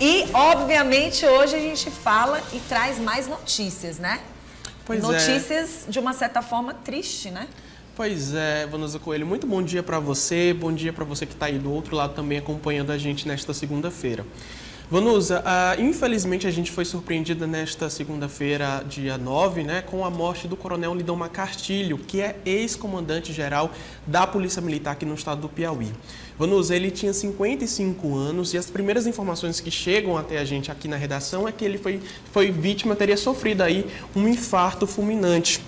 E, obviamente, hoje a gente fala e traz mais notícias, né? Pois notícias, de uma certa forma, triste, né? Pois é, Vanusa Coelho, muito bom dia para você, bom dia para você que está aí do outro lado também acompanhando a gente nesta segunda-feira. Vanusa, infelizmente a gente foi surpreendida nesta segunda-feira, dia 9, né, com a morte do coronel Lindomar Castilho, que é ex-comandante-geral da Polícia Militar aqui no estado do Piauí. Vanusa, ele tinha 55 anos e as primeiras informações que chegam até a gente aqui na redação é que ele foi vítima, teria sofrido aí um infarto fulminante.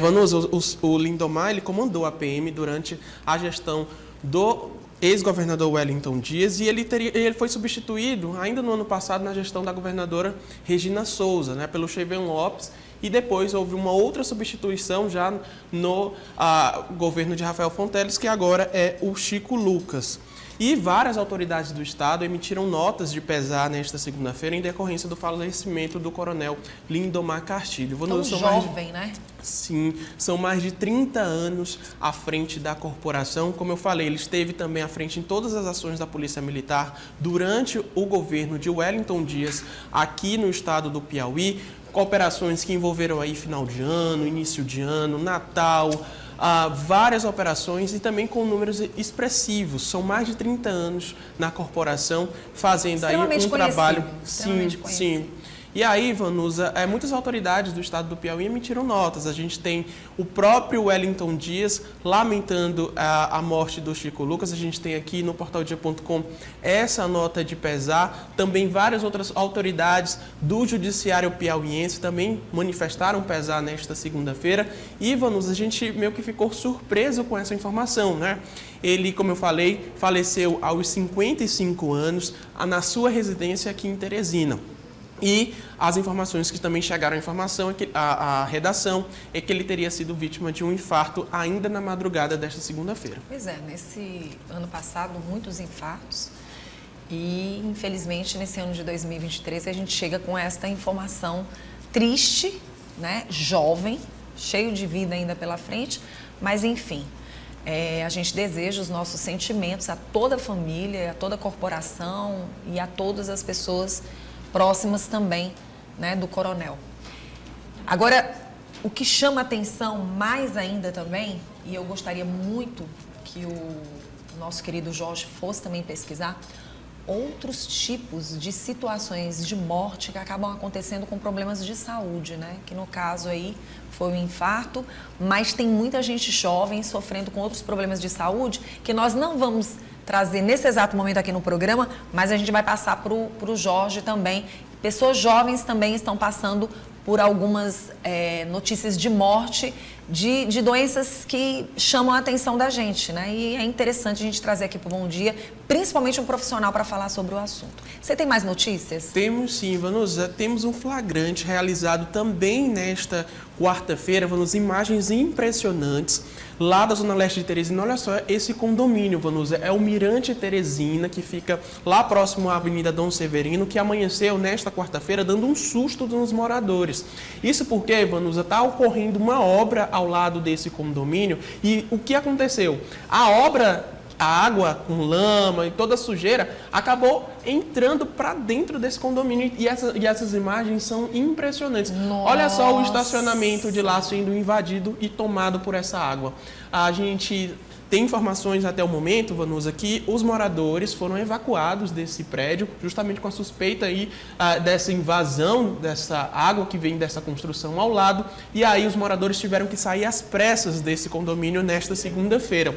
Vanusa, o Lindomar, ele comandou a PM durante a gestão do ex-governador Wellington Dias e ele foi substituído ainda no ano passado na gestão da governadora Regina Souza, né, pelo Cheyven Lopes, e depois houve uma outra substituição já no governo de Rafael Fonteles, que agora é o Chico Lucas. E várias autoridades do estado emitiram notas de pesar nesta segunda-feira em decorrência do falecimento do coronel Lindomar Castilho. Tão jovem, né? Sim, são mais de 30 anos à frente da corporação. Como eu falei, ele esteve também à frente em todas as ações da Polícia Militar durante o governo de Wellington Dias aqui no estado do Piauí, com operações que envolveram aí final de ano, início de ano, Natal, várias operações e também com números expressivos. São mais de 30 anos na corporação fazendo aí um trabalho. Sim. E aí, Vanusa, muitas autoridades do estado do Piauí emitiram notas. A gente tem o próprio Wellington Dias lamentando a morte do Chico Lucas. A gente tem aqui no portaldia.com essa nota de pesar. Também várias outras autoridades do judiciário piauiense também manifestaram pesar nesta segunda-feira. E, Vanusa, a gente meio que ficou surpreso com essa informação, né? Ele, como eu falei, faleceu aos 55 anos na sua residência aqui em Teresina. E as informações que também chegaram à informação, a redação, é que ele teria sido vítima de um infarto ainda na madrugada desta segunda-feira. Pois é, nesse ano passado, muitos infartos. E, infelizmente, nesse ano de 2023, a gente chega com esta informação triste, né? Jovem, cheio de vida ainda pela frente, mas, enfim, a gente deseja os nossos sentimentos a toda a família, a toda a corporação e a todas as pessoas próximas também, né, do coronel. Agora, o que chama atenção mais ainda também, e eu gostaria muito que o nosso querido Jorge fosse também pesquisar, outros tipos de situações de morte que acabam acontecendo com problemas de saúde, né? Que no caso aí foi um infarto, mas tem muita gente jovem sofrendo com outros problemas de saúde que nós não vamos trazer nesse exato momento aqui no programa, mas a gente vai passar para o Jorge também. Pessoas jovens também estão passando por algumas notícias de morte, de doenças que chamam a atenção da gente, né? E é interessante a gente trazer aqui para o Bom Dia, principalmente um profissional para falar sobre o assunto. Você tem mais notícias? Temos sim, Vanusa. Temos um flagrante realizado também nesta quarta-feira, Vanusa, imagens impressionantes lá da Zona Leste de Teresina. Olha só, esse condomínio, Vanusa, é o Mirante Teresina, que fica lá próximo à Avenida Dom Severino, que amanheceu nesta quarta-feira dando um susto nos moradores. Isso porque, Vanusa, está ocorrendo uma obra ao lado desse condomínio e o que aconteceu? A água com lama e toda a sujeira acabou entrando para dentro desse condomínio e essas imagens são impressionantes. Nossa. Olha só o estacionamento de lá sendo invadido e tomado por essa água. A gente tem informações até o momento, Vanusa, que os moradores foram evacuados desse prédio justamente com a suspeita aí dessa invasão, dessa água que vem dessa construção ao lado. E aí os moradores tiveram que sair às pressas desse condomínio nesta segunda-feira.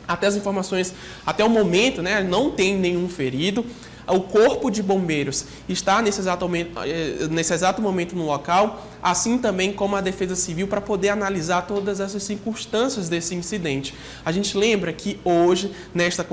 Até as informações, até o momento, né, não tem nenhum ferido. O Corpo de Bombeiros está nesse exato momento no local, assim também como a Defesa Civil, para poder analisar todas essas circunstâncias desse incidente. A gente lembra que hoje, nesta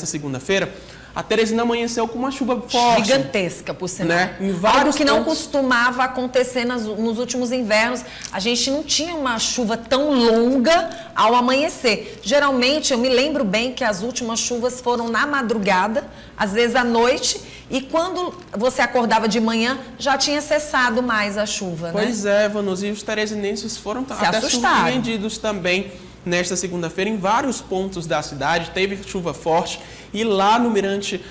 segunda-feira, a Teresina amanheceu com uma chuva forte. Gigantesca, por sinal. Né? Algo que não costumava acontecer nos últimos invernos. A gente não tinha uma chuva tão longa ao amanhecer. Geralmente, eu me lembro bem que as últimas chuvas foram na madrugada, às vezes à noite, e quando você acordava de manhã, já tinha cessado mais a chuva, Pois né? é, Vanusa, e os teresinenses foram até surpreendidos também nesta segunda-feira em vários pontos da cidade, teve chuva forte e lá no Mirante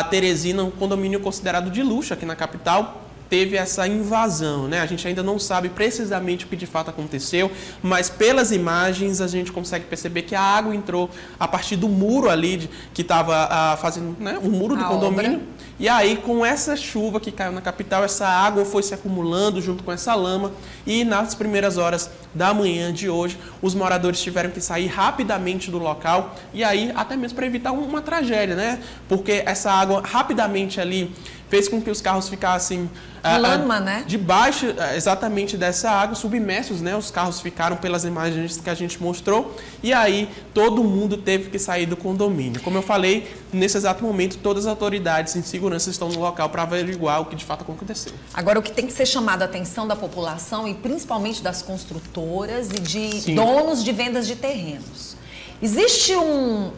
Teresina, um condomínio considerado de luxo aqui na capital, teve essa invasão, né? A gente ainda não sabe precisamente o que de fato aconteceu, mas pelas imagens a gente consegue perceber que a água entrou a partir do muro ali que estava fazendo, né, o muro do condomínio. Obra. E aí, com essa chuva que caiu na capital, essa água foi se acumulando junto com essa lama e nas primeiras horas da manhã de hoje, os moradores tiveram que sair rapidamente do local e aí até mesmo para evitar uma tragédia, né? Porque essa água rapidamente ali fez com que os carros ficassem lama, né? Debaixo exatamente dessa água, submersos, né? Os carros ficaram pelas imagens que a gente mostrou e aí todo mundo teve que sair do condomínio. Como eu falei, nesse exato momento, todas as autoridades em segurança estão no local para averiguar o que de fato aconteceu. Agora, o que tem que ser chamado a atenção da população e principalmente das construtoras e de Sim. donos de vendas de terrenos. Existe um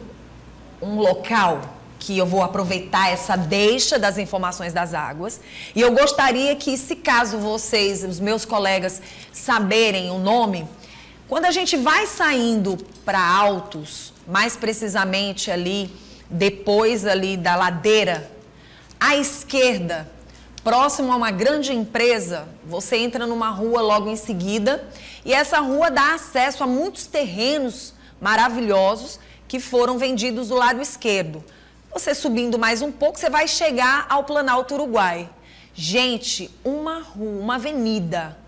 local que eu vou aproveitar essa deixa das informações das águas. E eu gostaria que, se caso vocês, os meus colegas, saberem o nome, quando a gente vai saindo para Altos, mais precisamente ali, depois ali da ladeira, à esquerda, próximo a uma grande empresa, você entra numa rua logo em seguida, e essa rua dá acesso a muitos terrenos maravilhosos que foram vendidos do lado esquerdo. Você subindo mais um pouco, você vai chegar ao Planalto Uruguai. Gente, uma rua, uma avenida,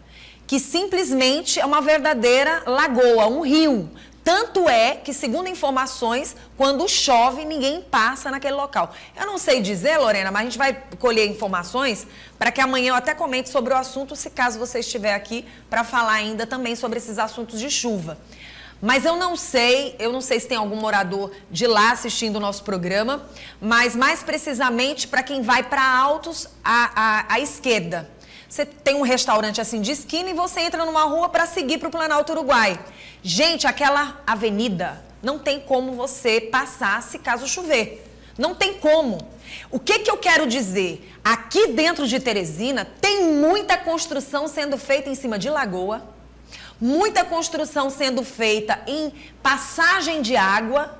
que simplesmente é uma verdadeira lagoa, um rio. Tanto é que, segundo informações, quando chove, ninguém passa naquele local. Eu não sei dizer, Lorena, mas a gente vai colher informações para que amanhã eu até comente sobre o assunto, se caso você estiver aqui para falar ainda também sobre esses assuntos de chuva. Mas eu não sei se tem algum morador de lá assistindo o nosso programa, mas mais precisamente para quem vai para Altos, à esquerda. Você tem um restaurante assim de esquina e você entra numa rua para seguir para o Planalto Uruguai. Gente, aquela avenida não tem como você passar se caso chover. Não tem como. O que eu quero dizer? Aqui dentro de Teresina tem muita construção sendo feita em cima de lagoa. Muita construção sendo feita em passagem de água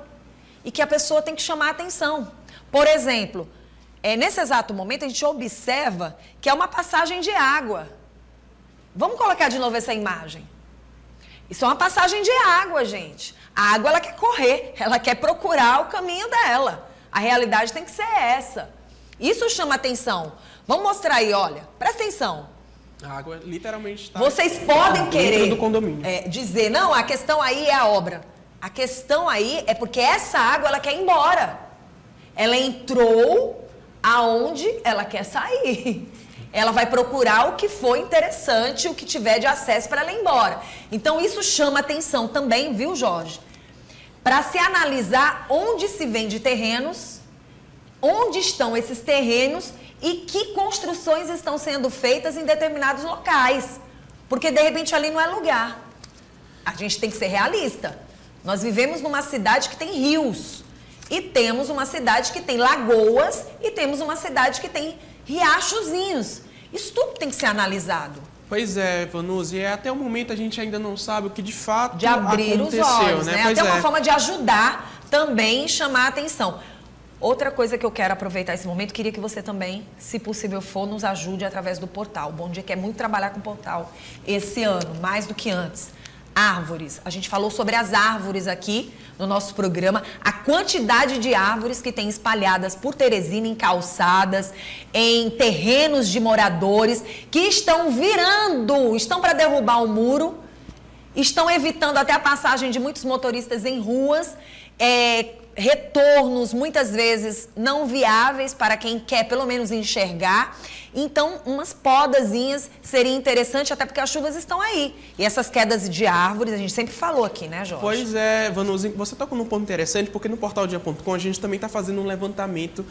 e que a pessoa tem que chamar a atenção. Por exemplo, nesse exato momento a gente observa que é uma passagem de água. Vamos colocar de novo essa imagem. Isso é uma passagem de água, gente. A água ela quer correr, ela quer procurar o caminho dela. A realidade tem que ser essa. Isso chama atenção. Vamos mostrar aí, olha, presta atenção. A água literalmente está... Vocês podem querer do condomínio. Dizer, não, a questão aí é a obra. A questão aí é porque essa água, ela quer ir embora. Ela entrou aonde ela quer sair. Ela vai procurar o que for interessante, o que tiver de acesso para ela ir embora. Então, isso chama atenção também, viu, Jorge? Para se analisar onde se vende terrenos, onde estão esses terrenos e que construções estão sendo feitas em determinados locais. Porque, de repente, ali não é lugar. A gente tem que ser realista. Nós vivemos numa cidade que tem rios. E temos uma cidade que tem lagoas. E temos uma cidade que tem riachozinhos. Isso tudo tem que ser analisado. Pois é, Vanusa, e até o momento a gente ainda não sabe o que de fato de abrir aconteceu, os olhos, né? Pois até uma forma de ajudar também, chamar a atenção. Outra coisa que eu quero aproveitar esse momento, queria que você também, se possível for, nos ajude através do portal. O Bom Dia quer muito trabalhar com o portal esse ano, mais do que antes. Árvores. A gente falou sobre as árvores aqui no nosso programa. A quantidade de árvores que tem espalhadas por Teresina, em calçadas, em terrenos de moradores, que estão estão para derrubar o muro, estão evitando até a passagem de muitos motoristas em ruas, retornos muitas vezes não viáveis para quem quer pelo menos enxergar. Então, umas podazinhas seria interessante, até porque as chuvas estão aí. E essas quedas de árvores, a gente sempre falou aqui, né, Jorge? Pois é, Vanusa, você tocou num ponto interessante, porque no portal dia.com a gente também está fazendo um levantamento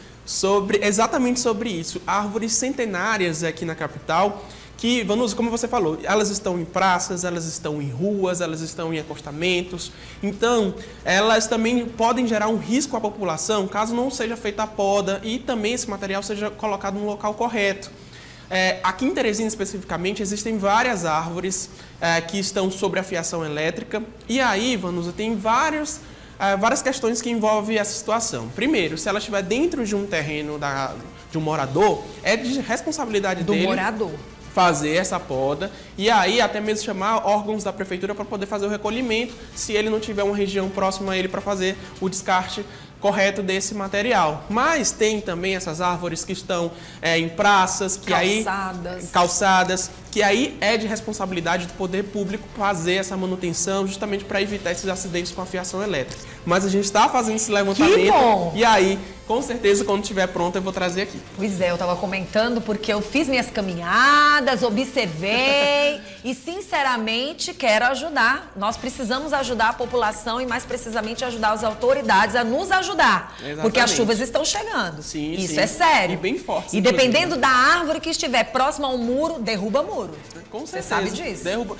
exatamente sobre isso. Árvores centenárias aqui na capital, que, Vanusa, como você falou, elas estão em praças, elas estão em ruas, elas estão em acostamentos. Então, elas também podem gerar um risco à população caso não seja feita a poda e também esse material seja colocado no local correto. Aqui em Teresina, especificamente, existem várias árvores que estão sobre a fiação elétrica. E aí, Vanusa, tem várias questões que envolvem essa situação. Primeiro, se ela estiver dentro de um terreno de um morador, é de responsabilidade do dele morador fazer essa poda e aí até mesmo chamar órgãos da prefeitura para poder fazer o recolhimento, se ele não tiver uma região próxima a ele para fazer o descarte correto desse material. Mas tem também essas árvores que estão em praças, calçadas, que aí é de responsabilidade do poder público fazer essa manutenção justamente para evitar esses acidentes com a fiação elétrica. Mas a gente está fazendo esse levantamento. Que bom! E aí, com certeza, quando estiver pronto, eu vou trazer aqui. Pois é, eu estava comentando porque eu fiz minhas caminhadas, observei e, sinceramente, quero ajudar. Nós precisamos ajudar a população e, mais precisamente, ajudar as autoridades a nos ajudar. Exatamente. Porque as chuvas estão chegando. Sim, isso sim. é sério. E bem forte. E dependendo da árvore que estiver próxima ao muro, derruba muro. Com certeza. Você sabe disso. Derruba.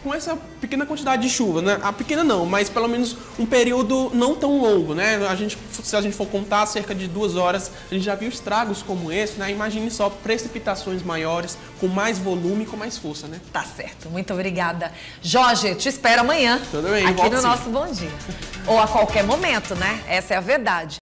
Com essa pequena quantidade de chuva, né? A pequena não, mas pelo menos um período não tão longo, né? Se a gente for contar cerca de 2 horas, a gente já viu estragos como esse, né? Imagine só precipitações maiores, com mais volume e com mais força, né? Tá certo, muito obrigada. Jorge, te espero amanhã. Tudo bem, aqui no sim. nosso Bom Dia. Ou a qualquer momento, né? Essa é a verdade.